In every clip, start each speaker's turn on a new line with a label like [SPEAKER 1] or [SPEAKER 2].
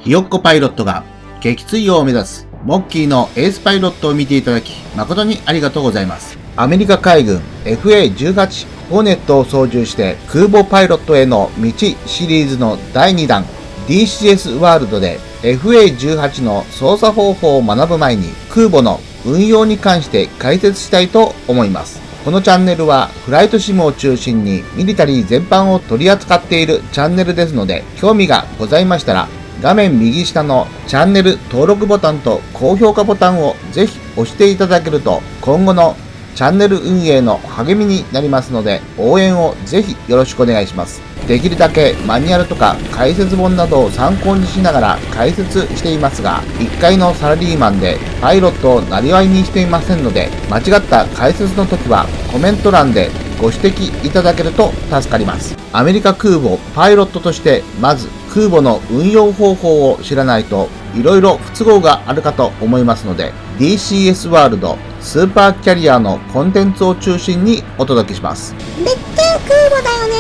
[SPEAKER 1] ひよっこパイロットが撃墜王を目指すモッキーのエースパイロットを見ていただき誠にありがとうございます。アメリカ海軍 FA-18 ホーネットを操縦して空母パイロットへの道シリーズの第2弾 DCS ワールドで FA-18 の操作方法を学ぶ前に空母の運用に関して解説したいと思います。このチャンネルはフライトシムを中心にミリタリー全般を取り扱っているチャンネルですので、興味がございましたら画面右下のチャンネル登録ボタンと高評価ボタンをぜひ押していただけると今後のチャンネル運営の励みになりますので、応援をぜひよろしくお願いします。できるだけマニュアルとか解説本などを参考にしながら解説していますが、1階のサラリーマンでパイロットをなりわいにしていませんので、間違った解説の時はコメント欄でご指摘いただけると助かります。アメリカ空母パイロットとしてまず空母の運用方法を知らないと色々不都合があるかと思いますので、 DCS ワールドスーパーキャリアのコンテンツを中心にお届けします。
[SPEAKER 2] でっけえ空母だよね。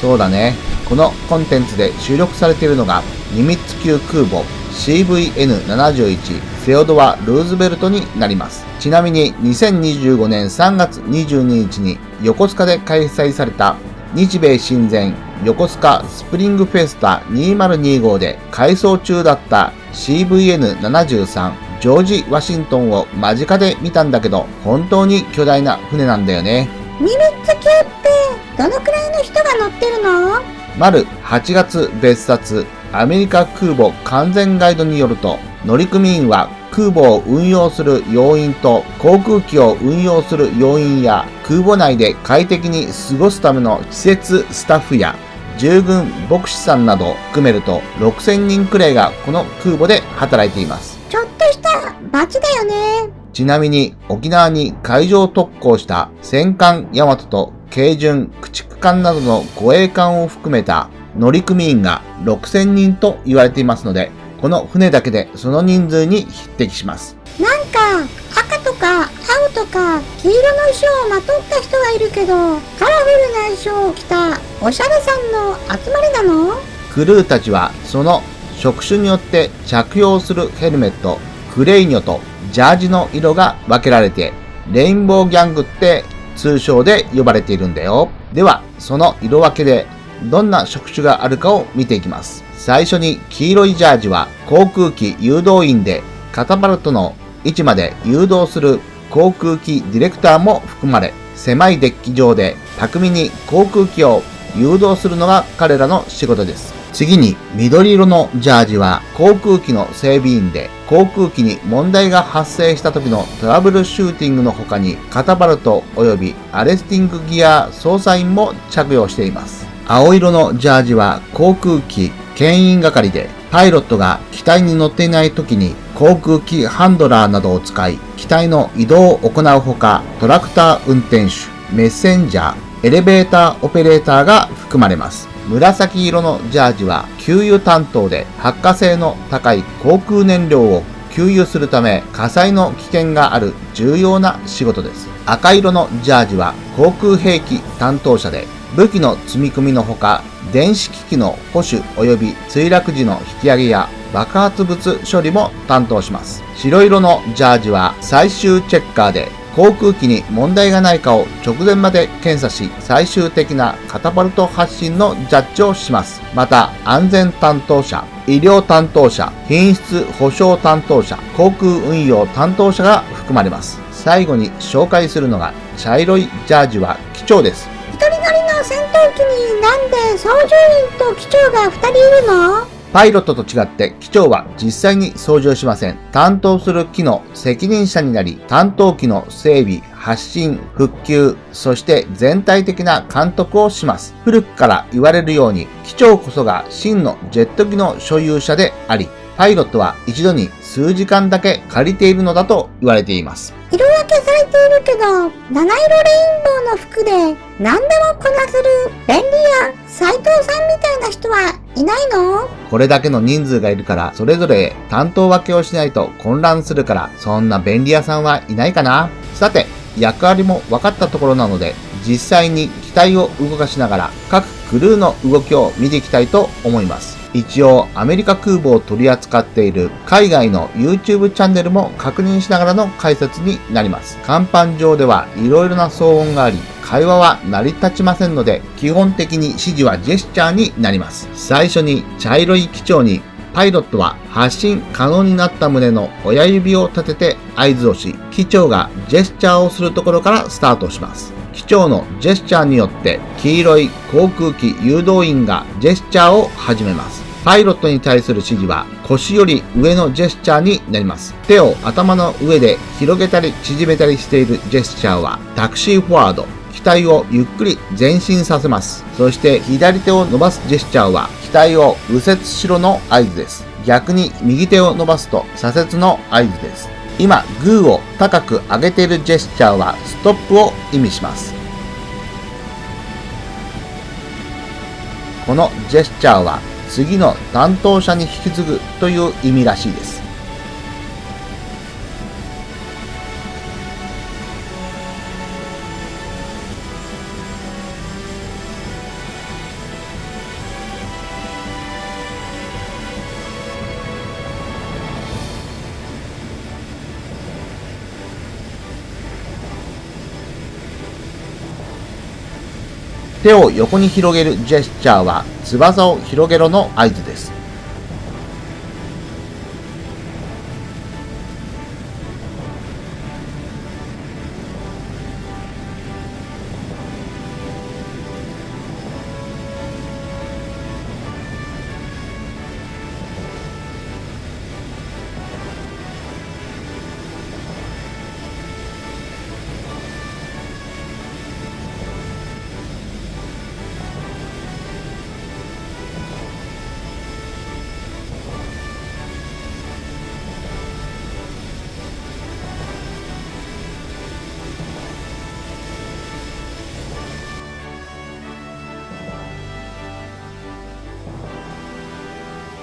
[SPEAKER 1] そうだね。このコンテンツで収録されているのがニミッツ級空母 CVN-71 セオドア・ルーズベルトになります。ちなみに2025年3月22日に横須賀で開催された日米親善横須賀スプリングフェスタ2025で改装中だった CVN-73 ジョージ・ワシントンを間近で見たんだけど、本当に巨大な船なんだよね。
[SPEAKER 2] ニミッツ級ってどのくらいの人が乗ってるの？
[SPEAKER 1] 丸8月別冊アメリカ空母完全ガイドによると、乗組員は空母を運用する要員と航空機を運用する要員や空母内で快適に過ごすための施設スタッフや従軍牧師さんなどを含めると6000人くらいがこの空母で働いています。
[SPEAKER 2] ちょっとした町だよね。
[SPEAKER 1] ちなみに沖縄に海上特攻した戦艦大和と軽巡駆逐艦などの護衛艦を含めた乗組員が6000人と言われていますので、この船だけでその人数に匹敵します。
[SPEAKER 2] なんか赤とか青とか黄色の衣装をまとった人がいるけど、カラフルな衣装を着たおしゃれさんの集まりなの？
[SPEAKER 1] クルーたちはその職種によって着用するヘルメット、クレイニョとジャージの色が分けられて、レインボーギャングって通称で呼ばれているんだよ。ではその色分けでどんな職種があるかを見ていきます。最初に黄色いジャージは航空機誘導員で、カタパルトの位置まで誘導する航空機ディレクターも含まれ、狭いデッキ上で巧みに航空機を誘導するのが彼らの仕事です。次に緑色のジャージは航空機の整備員で、航空機に問題が発生した時のトラブルシューティングの他にカタパルト及びアレスティングギア操作員も着用しています。青色のジャージは航空機牽引係で、パイロットが機体に乗っていない時に航空機ハンドラーなどを使い機体の移動を行うほか、トラクター運転手、メッセンジャー、エレベーターオペレーターが含まれます。紫色のジャージは給油担当で、発火性の高い航空燃料を給油するため火災の危険がある重要な仕事です。赤色のジャージは航空兵器担当者で、武器の積み込みのほか電子機器の保守及び墜落時の引き上げや爆発物処理も担当します。白色のジャージは最終チェッカーで、航空機に問題がないかを直前まで検査し、最終的なカタパルト発進のジャッジをします。また安全担当者、医療担当者、品質保証担当者、航空運用担当者が含まれます。最後に紹介するのが茶色いジャージは機長です。
[SPEAKER 2] 一人乗りの戦闘機になんで操縦員と機長が2人いるの？
[SPEAKER 1] パイロットと違って機長は実際に操縦しません。担当する機の責任者になり、担当機の整備、発進、復旧、そして全体的な監督をします。古くから言われるように、機長こそが真のジェット機の所有者であり、パイロットは一度に数時間だけ借りているのだと言われています。
[SPEAKER 2] 色分けされているけど、七色レインボーの服で何でもこなせる便利屋斉藤さんみたいな人はいないの？
[SPEAKER 1] これだけの人数がいるから、それぞれ担当分けをしないと混乱するから、そんな便利屋さんはいないかな。さて、役割も分かったところなので、実際に機体を動かしながら各クルーの動きを見ていきたいと思います。一応アメリカ空母を取り扱っている海外の YouTube チャンネルも確認しながらの解説になります。甲板上ではいろいろな騒音があり、会話は成り立ちませんので、基本的に指示はジェスチャーになります。最初に茶色い機長にパイロットは発進可能になった旨の親指を立てて合図をし、機長がジェスチャーをするところからスタートします。機長のジェスチャーによって黄色い航空機誘導員がジェスチャーを始めます。パイロットに対する指示は腰より上のジェスチャーになります。手を頭の上で広げたり縮めたりしているジェスチャーはタクシーフォワード。機体をゆっくり前進させます。そして左手を伸ばすジェスチャーは機体を右折しろの合図です。逆に右手を伸ばすと左折の合図です。今、グーを高く上げているジェスチャーはストップを意味します。このジェスチャーは次の担当者に引き継ぐという意味らしいです。手を横に広げるジェスチャーは翼を広げろの合図です。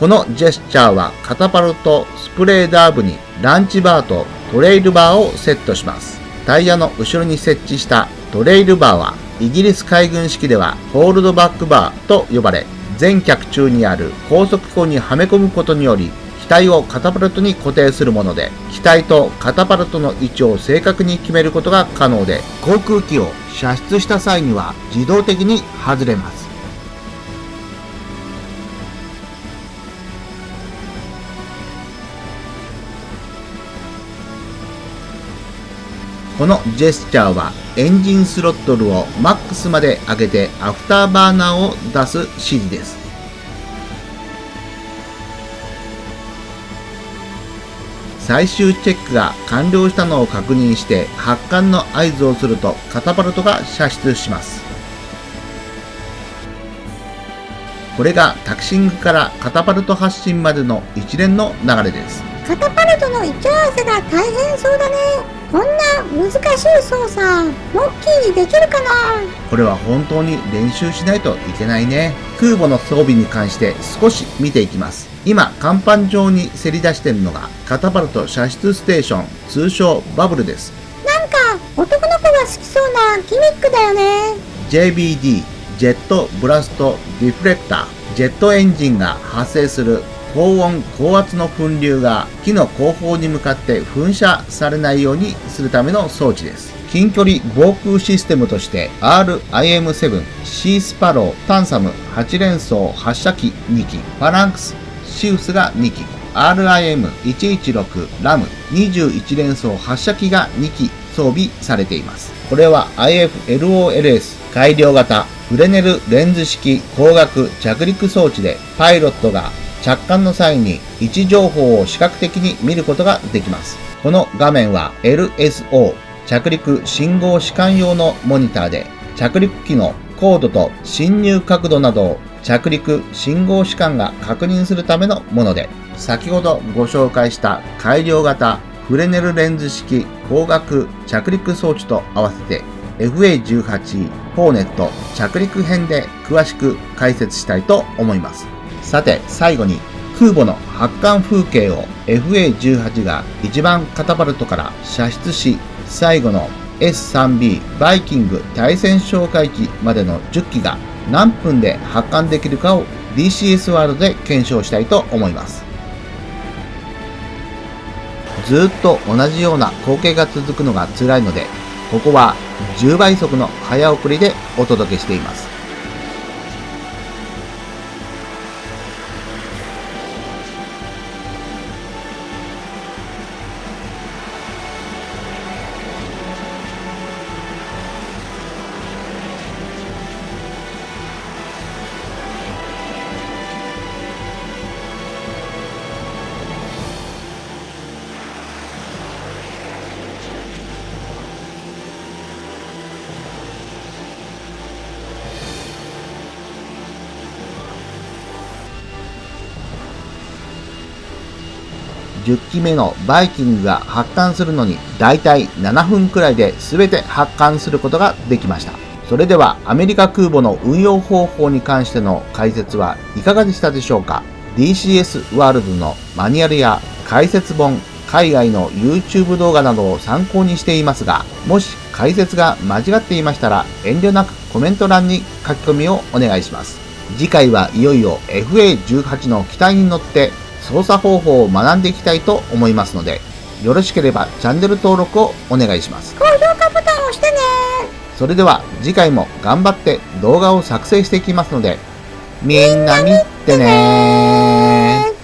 [SPEAKER 1] このジェスチャーはカタパルトスプレーダー部にランチバーとトレイルバーをセットします。タイヤの後ろに設置したトレイルバーはイギリス海軍式ではホールドバックバーと呼ばれ、全脚中にある高速庫にはめ込むことにより機体をカタパルトに固定するもので、機体とカタパルトの位置を正確に決めることが可能で、航空機を射出した際には自動的に外れます。このジェスチャーはエンジンスロットルをマックスまで上げてアフターバーナーを出す指示です。最終チェックが完了したのを確認して発艦の合図をするとカタパルトが射出します。これがタクシングからカタパルト発進までの一連の流れです。
[SPEAKER 2] カタパルトの位置合わせが大変そうだね。こんな難しい操作、モッキーにできるかな？
[SPEAKER 1] これは本当に練習しないといけないね。空母の装備に関して少し見ていきます。今、甲板上にせり出しているのがカタパルト射出ステーション、通称バブルです。
[SPEAKER 2] なんか男の子が好きそうなギミックだよね。
[SPEAKER 1] JBD、ジェットブラストディフレクター、ジェットエンジンが発生する高温高圧の噴流が機の後方に向かって噴射されないようにするための装置です。近距離防空システムとして RIM-7、シースパロー、タンサム8連装発射機2機、ファランクス、シウスが2機、RIM-116 ラム21連装発射機が2機装備されています。これは IFLOLS 改良型フレネルレンズ式光学着陸装置で、パイロットが着艦の際に位置情報を視覚的に見ることができます。この画面は LSO 着陸信号視観用のモニターで、着陸機の高度と進入角度などを着陸信号視観が確認するためのもので、先ほどご紹介した改良型フレネルレンズ式光学着陸装置と合わせて FA18 ホーネット着陸編で詳しく解説したいと思います。さて最後に空母の発艦風景を FA18 が一番カタパルトから射出し、最後の S3B バイキング対戦哨戒機までの10機が何分で発艦できるかを DCS ワールドで検証したいと思います。ずっと同じような光景が続くのが辛いので、ここは10倍速の早送りでお届けしています。10機目のバイキングが発艦するのにだいたい7分くらいで全て発艦することができました。それではアメリカ空母の運用方法に関しての解説はいかがでしたでしょうか。 DCS ワールドのマニュアルや解説本、海外の YouTube 動画などを参考にしていますが、もし解説が間違っていましたら遠慮なくコメント欄に書き込みをお願いします。次回はいよいよ FA18 の機体に乗って操作方法を学んでいきたいと思いますので、よろしければチャンネル登録をお願いします。
[SPEAKER 2] 高評価ボタンを押してね。
[SPEAKER 1] それでは次回も頑張って動画を作成していきますので、みんな見てねー。